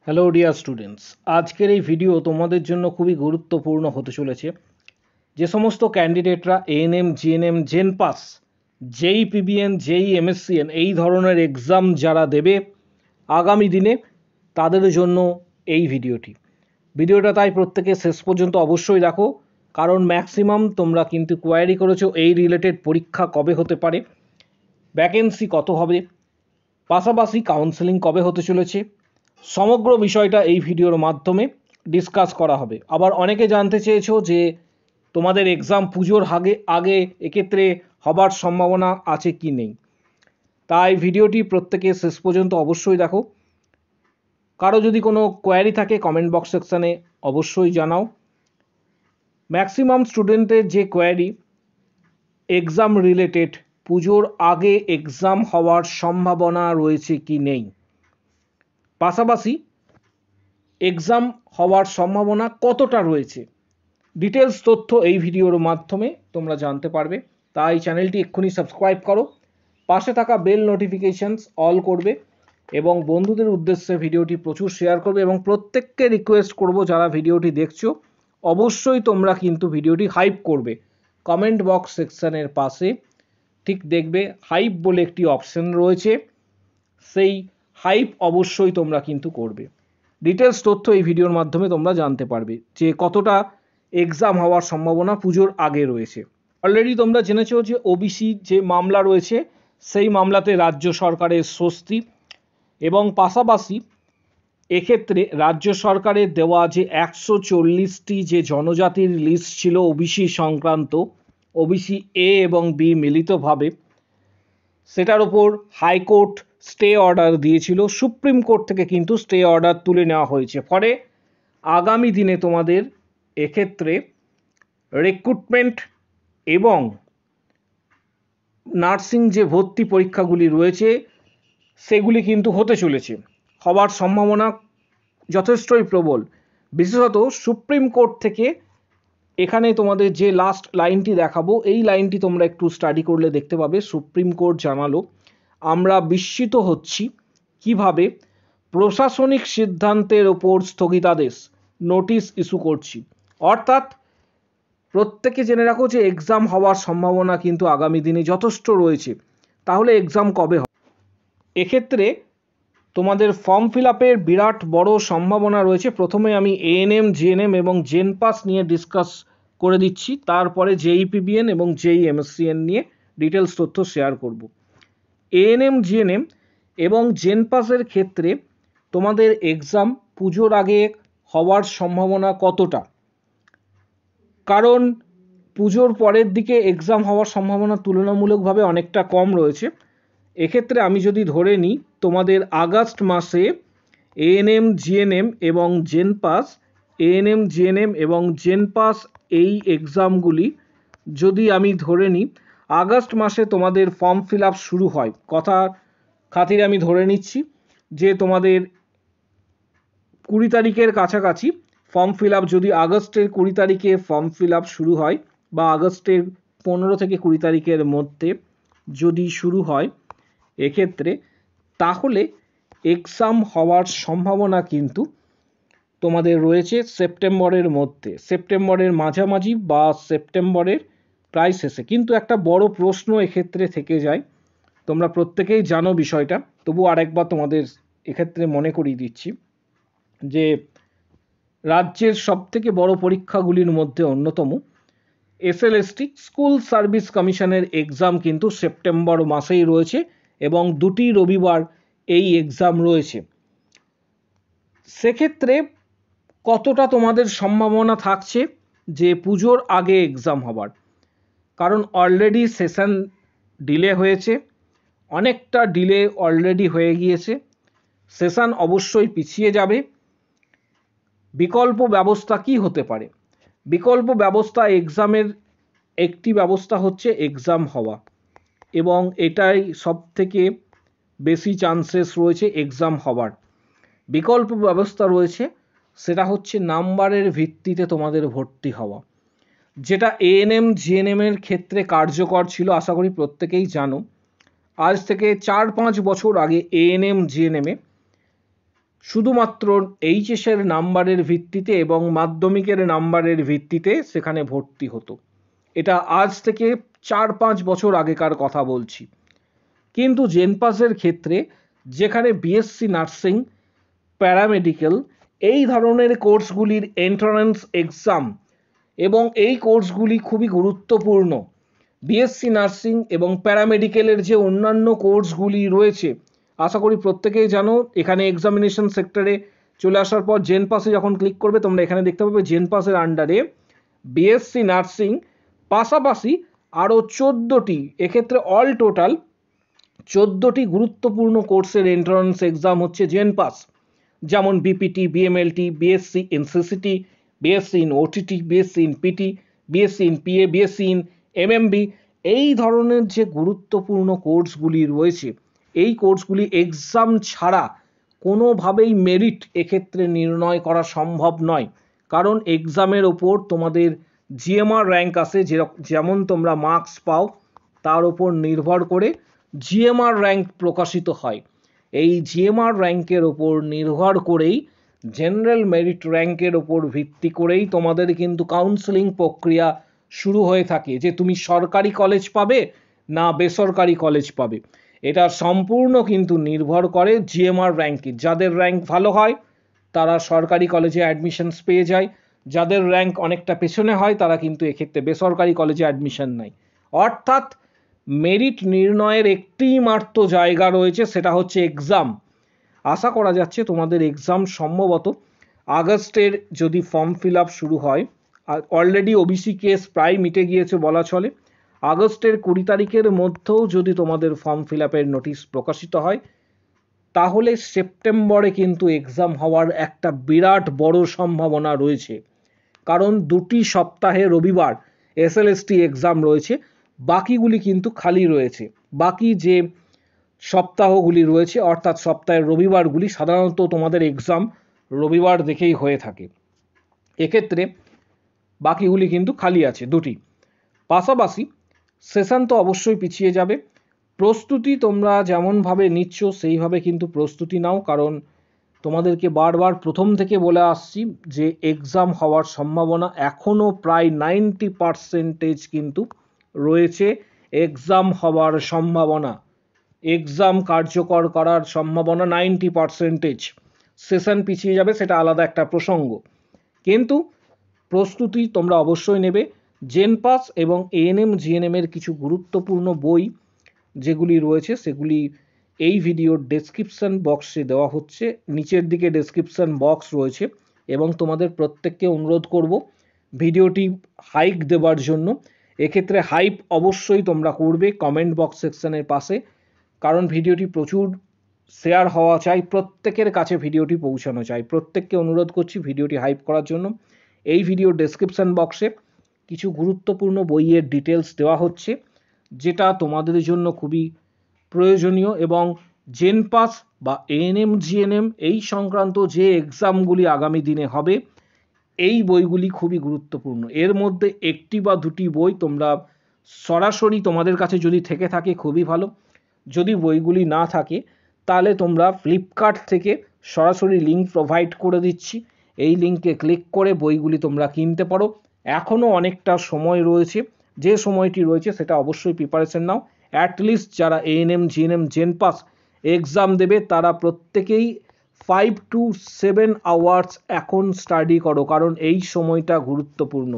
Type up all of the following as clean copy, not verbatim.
Hello dear students, আজকের এই video তোমাদের জন্য খুবই গুরুত্বপূর্ণ হতে চলেছে। যে সমস্ত ক্যান্ডিডেটরা এএনএম, জিএনএম, জেন পাস, জেই পিবিএন, জেই এমএসসিএন এই ধরনের এক্সাম যারা দেবে আগামী দিনে, তাদের জন্য এই ভিডিওটা তাই প্রত্যেকে শেষ পর্যন্ত অবশ্যই দেখো, কারণ ম্যাক্সিমাম তোমরা কিন্তু কোয়ারি করেছো এই রিলেটেড পরীক্ষা কবে হতে পারে, ভ্যাকেন্সি কত হবে, পাশাপাশি কাউন্সেলিং কবে হতে চলেছে, সমগ্র বিষয়টা এই ভিডিওর মাধ্যমে ডিসকাস করা হবে। আবার অনেকে জানতে চেয়েছো যে তোমাদের এক্সাম পুজোর আগে এক্ষেত্রে হবার সম্ভাবনা আছে কি নেই। তাই ভিডিওটি প্রত্যেকে শেষ পর্যন্ত অবশ্যই দেখো। কারো যদি কোনো কোয়ারি থাকে কমেন্ট বক্স সেকশানে অবশ্যই জানাও। ম্যাক্সিমাম স্টুডেন্টের যে কোয়ারি এক্সাম রিলেটেড, পুজোর আগে এক্সাম হওয়ার সম্ভাবনা রয়েছে কি নেই, পাশাপাশি এক্সাম হওয়ার সম্ভাবনা কতটা রয়েছে, ডিটেলস তথ্য এই ভিডিওর মাধ্যমে তোমরা জানতে পারবে। তাই চ্যানেলটি এক্ষুনি সাবস্ক্রাইব করো, পাশে থাকা বেল নোটিফিকেশনস অল করবে এবং বন্ধুদের উদ্দেশ্যে ভিডিওটি প্রচুর শেয়ার করবে। এবং প্রত্যেককে রিকোয়েস্ট করব, যারা ভিডিওটি দেখছো অবশ্যই তোমরা কিন্তু ভিডিওটি হাইপ করবে। কমেন্ট বক্স সেকশানের পাশে ঠিক দেখবে হাইপ বলে একটি অপশন রয়েছে, সেই হাইপ অবশ্যই তোমরা কিন্তু করবে। ডিটেলস তথ্য এই ভিডিওর মাধ্যমে তোমরা জানতে পারবে যে কতটা এক্সাম হওয়ার সম্ভাবনা পুজোর আগে রয়েছে। অলরেডি তোমরা জেনেছো যে ওবিসি যে মামলা রয়েছে সেই মামলাতে রাজ্য সরকারের স্বস্তি, এবং পাশাপাশি এক্ষেত্রে রাজ্য সরকারের দেওয়া যে 140টি যে জনজাতির লিস্ট ছিল ওবিসি সংক্রান্ত, ওবিসি এ এবং বি মিলিতভাবে, সেটার ওপর হাইকোর্ট স্টে অর্ডার দিয়েছিল। সুপ্রিম কোর্ট থেকে কিন্তু স্টে অর্ডার তুলে নেওয়া হয়েছে। ফলে আগামী দিনে তোমাদের এক্ষেত্রে রিক্রুটমেন্ট এবং নার্সিং যে ভর্তি পরীক্ষাগুলি রয়েছে সেগুলি কিন্তু হতে চলেছে, হবার সম্ভাবনা যথেষ্টই প্রবল। বিশেষত সুপ্রিম কোর্ট থেকে এখানে তোমাদের যে লাস্ট লাইনটি দেখাবো, এই লাইনটি তোমরা একটু স্টাডি করলে দেখতে পাবে। সুপ্রিম কোর্ট জানালো, আমরা বিস্মিত হচ্ছি কিভাবে প্রশাসনিক সিদ্ধান্তের ওপর স্থগিতাদেশ নোটিশ ইস্যু করছি। অর্থাৎ প্রত্যেকে জেনে রাখো যে এক্সাম হওয়ার সম্ভাবনা কিন্তু আগামী দিনে যথেষ্ট রয়েছে। তাহলে এক্সাম কবে হবে? এক্ষেত্রে তোমাদের ফর্ম ফিল আপের বিরাট বড় সম্ভাবনা রয়েছে। প্রথমে আমি এএনএম, জিএনএম এবং জেন পাস নিয়ে ডিসকাস করে দিচ্ছি, তারপরে জেই পিবিএন এবং জেই এমএসসিএন নিয়ে ডিটেলস তথ্য শেয়ার করব। এএনএম, জিএনএম এবং জেন পাসের ক্ষেত্রে তোমাদের এক্সাম পুজোর আগে হওয়ার সম্ভাবনা কতটা, কারণ পুজোর পরের দিকে এক্সাম হওয়ার সম্ভাবনা তুলনামূলকভাবে অনেকটা কম রয়েছে। এক্ষেত্রে আমি যদি ধরে নিই তোমাদের আগস্ট মাসে এএনএম, জিএনএম এবং জেন পাস, এএনএম, জিএনএম এবং জেন পাস এই এক্সামগুলি যদি আমি ধরে নিই আগস্ট মাসে তোমাদের ফর্ম ফিল আপ শুরু হয়, কথা খাতিরে আমি ধরে নিচ্ছি যে তোমাদের 20 তারিখের কাছাকাছি ফর্ম ফিল আপ, যদি আগস্টের 20 তারিখে ফর্ম ফিল আপ শুরু হয় বা আগস্টের 15 থেকে 20 তারিখের মধ্যে যদি শুরু হয় এক্ষেত্রে, তাহলে এক্সাম হওয়ার সম্ভাবনা কিন্তু তোমাদের রয়েছে সেপ্টেম্বরের মধ্যে, সেপ্টেম্বরের মাঝামাঝি বা সেপ্টেম্বরের প্রায় শেষে। কিন্তু একটা বড় প্রশ্ন এক্ষেত্রে থেকে যায়, তোমরা প্রত্যেকেই জানো বিষয়টা, তবু আরেকবার তোমাদের এক্ষেত্রে মনে করিয়ে দিচ্ছি যে রাজ্যের সবথেকে বড় পরীক্ষাগুলির মধ্যে অন্যতম এসএলএসটি স্কুল সার্ভিস কমিশনের এক্সাম কিন্তু সেপ্টেম্বর মাসেই রয়েছে এবং 2টি রবিবার এই এক্সাম রয়েছে। সেক্ষেত্রে কতটা তোমাদের সম্ভাবনা থাকছে যে পুজোর আগে এক্সাম হবার, কারণ অলরেডি সেশন ডিলে হয়েছে, অনেকটা ডিলে অলরেডি হয়ে গিয়েছে, সেশন অবশ্যই পিছিয়ে যাবে। বিকল্প ব্যবস্থা কি হতে পারে? বিকল্প ব্যবস্থা এক্সামের একটি ব্যবস্থা হচ্ছে এক্সাম হওয়া, এবং এটাই সবথেকে বেশি চান্সেস রয়েছে এক্সাম হবার। বিকল্প ব্যবস্থা রয়েছে, সেটা হচ্ছে নাম্বারের ভিত্তিতে তোমাদের ভর্তি হওয়া, যেটা এএনএম, জিএনএম এর ক্ষেত্রে কার্যকর ছিল, আশা করি প্রত্যেকেই জানো। আজ থেকে 4-5 বছর আগে এএনএম, জিএনএম এ শুধুমাত্র এইচএস এর নাম্বারের ভিত্তিতে এবং মাধ্যমিকের নাম্বারের ভিত্তিতে সেখানে ভর্তি হতো। এটা আজ থেকে 4-5 বছর আগেকার কথা বলছি। কিন্তু জেনপাসের ক্ষেত্রে যেখানে বিএসসি নার্সিং, প্যারামেডিক্যাল এই ধরনের কোর্সগুলির এন্ট্রান্স এক্সাম এবং এই কোর্সগুলি খুবই গুরুত্বপূর্ণ। বিএসসি নার্সিং এবং প্যারামেডিক্যালের যে অন্যান্য কোর্সগুলি রয়েছে, আশা করি প্রত্যেকেই জানো। এখানে এক্সামিনেশন সেক্টরে চলে আসার পর জেনপাসে যখন ক্লিক করবে তোমরা এখানে দেখতে পাবে জেনপাসের আন্ডারে বিএসসি নার্সিং পাশাপাশি আরও 14টি, এক্ষেত্রে অল টোটাল 14টি গুরুত্বপূর্ণ কোর্সের এন্ট্রান্স এক্সাম হচ্ছে জেনপাস, যেমন BPT, BMLT, BSc in CCT, BSc in OTT, BSc in PT, BSc in PA, BSc in MMB. এই ধরনের যে গুরুত্বপূর্ণ কোর্সগুলি রয়েছে, এই কোর্সগুলি এক্সাম ছাড়া কোনোভাবেই মেরিট এক্ষেত্রে নির্ণয় করা সম্ভব নয়। কারণ এক্সামের ওপর তোমাদের জিএমআর র্যাঙ্ক আসে, যেমন তোমরা মার্কস পাও তার ওপর নির্ভর করে জিএমআর র্যাঙ্ক প্রকাশিত হয়। এই জিএমআর র্যাঙ্কের ওপর নির্ভর করেই, জেনারেল মেরিট র্যাঙ্কের ওপর ভিত্তি করেই তোমাদের কিন্তু কাউন্সেলিং প্রক্রিয়া শুরু হয়ে থাকে, যে তুমি সরকারি কলেজ পাবে না বেসরকারি কলেজ পাবে। এটা সম্পূর্ণ কিন্তু নির্ভর করে জিএমআর র্যাঙ্কে। যাদের র্যাঙ্ক ভালো হয় তারা সরকারি কলেজে অ্যাডমিশনস পেয়ে যায়, যাদের র্যাঙ্ক অনেকটা পেছনে হয় তারা কিন্তু এক্ষেত্রে বেসরকারি কলেজে অ্যাডমিশন নেয়। অর্থাৎ মেরিট নির্ণয়ের একটিই মাত্র জায়গা রয়েছে, সেটা হচ্ছে এক্সাম। আশা করা যাচ্ছে তোমাদের এক্সাম সম্ভবত আগস্টের যদি ফর্ম ফিল আপ শুরু হয়, অলরেডি ওবিসি কেস প্রায় মিটে গিয়েছে বলা চলে, আগস্টের 20 তারিখের মধ্যেও যদি তোমাদের ফর্ম ফিল আপের নোটিশ প্রকাশিত হয়, তাহলে সেপ্টেম্বরে কিন্তু এক্সাম হওয়ার একটা বিরাট বড় সম্ভাবনা রয়েছে। কারণ 2টি সপ্তাহে রবিবার এসএলএসটি এক্সাম রয়েছে, বাকিগুলি কিন্তু খালি রয়েছে। বাকি যে সপ্তাহগুলি রয়েছে অর্থাৎ সপ্তাহের রবিবারগুলি সাধারণত তোমাদের এক্সাম রবিবার দেখেই হয়ে থাকে, এক্ষেত্রে বাকিগুলি কিন্তু খালি আছে 2টি। পাশাপাশি সেশন তো অবশ্যই পিছিয়ে যাবে। প্রস্তুতি তোমরা যেমনভাবে নিচ্ছ সেইভাবে কিন্তু প্রস্তুতি নাও, কারণ তোমাদেরকে বারবার প্রথম থেকে বলে আসছি যে এক্সাম হওয়ার সম্ভাবনা এখনও প্রায় 90% কিন্তু রয়েছে। এক্সাম হওয়ার সম্ভাবনা, এক্সাম কার্যকর করার সম্ভাবনা 90%। সেশন পিছিয়ে যাবে সেটা আলাদা একটা প্রসঙ্গ, কিন্তু প্রস্তুতি তোমরা অবশ্যই নেবে। জেনপাস এবং এএনএম জিএনএম এর কিছু গুরুত্বপূর্ণ বই যেগুলি রয়েছে সেগুলি এই ভিডিওর ডেসক্রিপশন বক্সে দেওয়া হচ্ছে, নিচের দিকে ডেসক্রিপশন বক্স রয়েছে, এবং তোমাদের প্রত্যেককে অনুরোধ করব ভিডিওটি হাইক দেওয়ার জন্য। এক্ষেত্রে হাইপ অবশ্যই তোমরা করবে কমেন্ট বক্স সেকশনের পাশে, কারণ ভিডিওটি প্রচুর শেয়ার হওয়া চাই, প্রত্যেকের কাছে ভিডিওটি পৌঁছানো চাই। প্রত্যেককে অনুরোধ করছি ভিডিওটি হাইপ করার জন্য। এই ভিডিওর ডেসক্রিপশন বক্সে কিছু গুরুত্বপূর্ণ বইয়ের ডিটেলস দেওয়া হচ্ছে, যেটা তোমাদের জন্য খুবই প্রয়োজনীয়, এবং জেনপাস বা এএনএম জিএনএম এই সংক্রান্ত যে এক্সামগুলি আগামী দিনে হবে, এই বইগুলি খুবই গুরুত্বপূর্ণ। এর মধ্যে 1টি বা 2টি বই তোমরা সরাসরি তোমাদের কাছে যদি থেকে থাকে খুবই ভালো, যদি বইগুলি না থাকে তাহলে তোমরা ফ্লিপকার্ট থেকে সরাসরি লিঙ্ক প্রোভাইড করে দিচ্ছি, এই লিঙ্কে ক্লিক করে বইগুলি তোমরা কিনতে পারো। এখনও অনেকটা সময় রয়েছে, যে সময়টি রয়েছে সেটা অবশ্যই প্রিপারেশন নাও। অ্যাটলিস্ট যারা এএনএম জিএনএম জেনপাস এক্সাম দেবে তারা প্রত্যেকেই 5 to 7 আওয়ার্স এখন স্টাডি করো, কারণ এই সময়টা গুরুত্বপূর্ণ।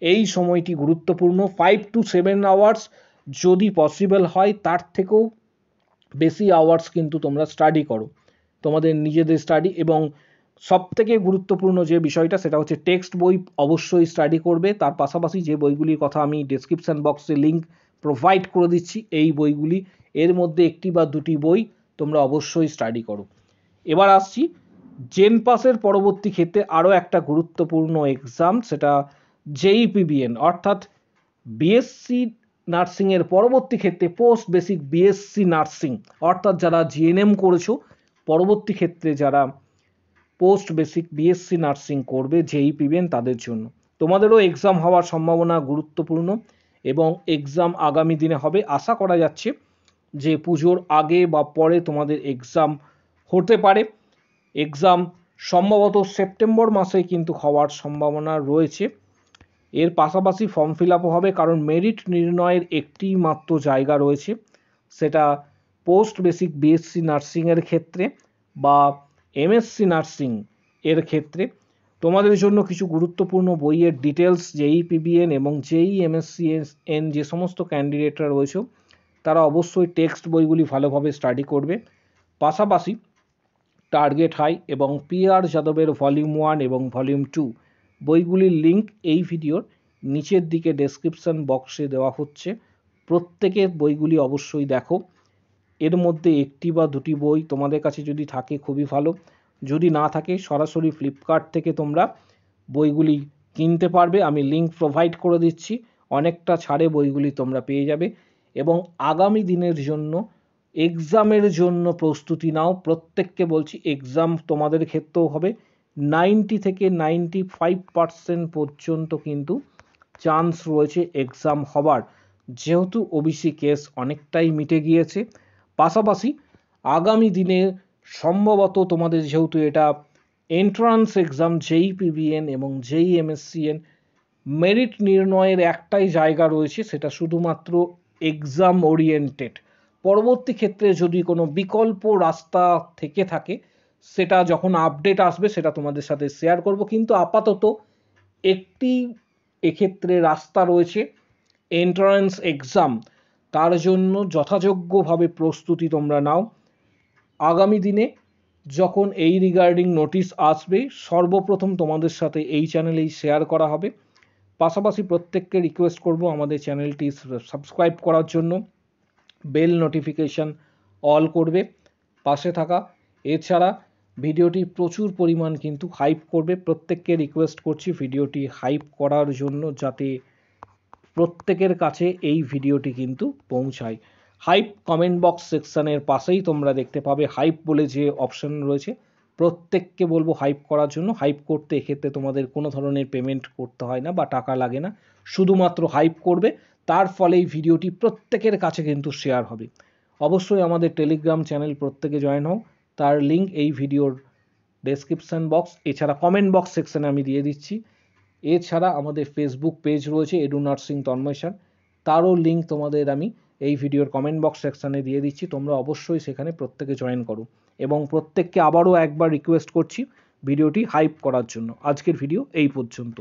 এই সময়টি গুরুত্বপূর্ণ। 5 to 7 আওয়ার্স, যদি পসিবল হয় তার থেকেও বেশি আওয়ার্স কিন্তু তোমরা স্টাডি করো, তোমাদের নিজেদের স্টাডি। এবং সবথেকে গুরুত্বপূর্ণ যে বিষয়টা সেটা হচ্ছে টেক্সট বই অবশ্যই স্টাডি করবে। তার পাশাপাশি যে বইগুলির কথা আমি ডেসক্রিপশন বক্সে লিঙ্ক প্রোভাইড করে দিচ্ছি, এই বইগুলি, এর মধ্যে 1টি বা 2টি বই তোমরা অবশ্যই স্টাডি করো। এবার আসছি জেনপাসের পরবর্তী ক্ষেত্রে আরও একটা গুরুত্বপূর্ণ এক্সাম, সেটা জেইপিবিএন, অর্থাৎ বিএসসি নার্সিংয়ের পরবর্তী ক্ষেত্রে পোস্ট বেসিক বিএসসি নার্সিং, অর্থাৎ যারা জিএনএম করেছো পরবর্তী ক্ষেত্রে যারা পোস্ট বেসিক বিএসসি নার্সিং করবে জেইপিবিএন তাদের জন্য তোমাদেরও এক্সাম হওয়ার সম্ভাবনা গুরুত্বপূর্ণ, এবং এক্সাম আগামী দিনে হবে। আশা করা যাচ্ছে যে পুজোর আগে বা পরে তোমাদের এক্সাম হতে পারে। এক্সাম সম্ভবত সেপ্টেম্বর মাসে কিন্তু হওয়ার সম্ভাবনা রয়েছে। এর পাশাপাশি ফর্ম ফিল আপও হবে, কারণ মেরিট নির্ণয়ের একটি মাত্র জায়গা রয়েছে, সেটা পোস্ট বেসিক বিএসসি নার্সিংয়ের ক্ষেত্রে বা এমএসসি নার্সিং এর ক্ষেত্রে। তোমাদের জন্য কিছু গুরুত্বপূর্ণ বইয়ের ডিটেলস জেই পিবিএন এবং জেই এমএসসিএন যে সমস্ত ক্যান্ডিডেটরা রয়েছে তারা অবশ্যই টেক্সট বইগুলি ভালোভাবে স্টাডি করবে। পাশাপাশি টার্গেট হাই এবং পিআর যাদবের ভলিউম 1 এবং ভলিউম 2 বইগুলির লিঙ্ক এই ভিডিওর নিচের দিকে ডেসক্রিপশন বক্সে দেওয়া হচ্ছে। প্রত্যেকের বইগুলি অবশ্যই দেখো। এর মধ্যে একটি বা দুটি বই তোমাদের কাছে যদি থাকে খুবই ভালো, যদি না থাকে সরাসরি ফ্লিপকার্ট থেকে তোমরা বইগুলি কিনতে পারবে, আমি লিঙ্ক প্রোভাইড করে দিচ্ছি। অনেকটা ছাড়ে বইগুলি তোমরা পেয়ে যাবে এবং আগামী দিনের জন্য এক্সামের জন্য প্রস্তুতি নাও। প্রত্যেককে বলছি, এক্সাম তোমাদের ক্ষেত্রেও হবে 90 থেকে 95% পর্যন্ত কিন্তু চান্স রয়েছে এক্সাম হবার, যেহেতু ওবিসি কেস অনেকটাই মিটে গিয়েছে। পাশাপাশি আগামী দিনে সম্ভবত তোমাদের যেহেতু এটা এন্ট্রান্স এক্সাম জেই পিবিএন এবং জেই এমএসসিএন, মেরিট নির্ণয়ের একটাই জায়গা রয়েছে, সেটা শুধুমাত্র এক্সাম ওরিয়েন্টেড। পরবর্তী ক্ষেত্রে যদি কোনো বিকল্প রাস্তা থেকে থাকে সেটা যখন আপডেট আসবে সেটা তোমাদের সাথে শেয়ার করব, কিন্তু আপাতত একটি এক্ষেত্রে রাস্তা রয়েছে এন্ট্রান্স এক্সাম, তার জন্য যথাযোগ্যভাবে প্রস্তুতি তোমরা নাও। আগামী দিনে যখন এই রিগার্ডিং নোটিশ আসবে সর্বপ্রথম তোমাদের সাথে এই চ্যানেলেই শেয়ার করা হবে। পাশাপাশি প্রত্যেককে রিকোয়েস্ট করব আমাদের চ্যানেলটি সাবস্ক্রাইব করার জন্য, বেল নোটিফিকেশন অল করবে, পাশে থাকা। এছাড়া ভিডিওটি প্রচুর পরিমাণ কিন্তু হাইপ করবে, প্রত্যেককে রিকোয়েস্ট করছি ভিডিওটি হাইপ করার জন্য, যাতে প্রত্যেকের কাছে এই ভিডিওটি কিন্তু পৌঁছায়। হাইপ কমেন্ট বক্স সেকশনের পাশেই তোমরা দেখতে পাবে হাইপ বলে যে অপশন রয়েছে, প্রত্যেককে বলবো হাইপ করার জন্য। হাইপ করতে এক্ষেত্রে তোমাদের কোনো ধরনের পেমেন্ট করতে হয় না বা টাকা লাগে না, শুধুমাত্র হাইপ করবে, তার ফলে এই ভিডিওটি প্রত্যেকের কাছে কিন্তু শেয়ার হবে। অবশ্যই আমাদের টেলিগ্রাম চ্যানেল প্রত্যেকে জয়েন হও, তার লিঙ্ক এই ভিডিওর ডেসক্রিপশন বক্স এছাড়া কমেন্ট বক্স সেকশনে আমি দিয়ে দিচ্ছি। এছাড়া আমাদের ফেসবুক পেজ রয়েছে এডু নার্সিং তন্ময় স্যার, তারও লিঙ্ক তোমাদের আমি এই ভিডিওর কমেন্ট বক্স সেকশনে দিয়ে দিচ্ছি, তোমরা অবশ্যই সেখানে প্রত্যেকে জয়েন করো এবং প্রত্যেককে আবারও একবার রিকোয়েস্ট করছি ভিডিওটি হাইপ করার জন্য। আজকের ভিডিও এই পর্যন্ত।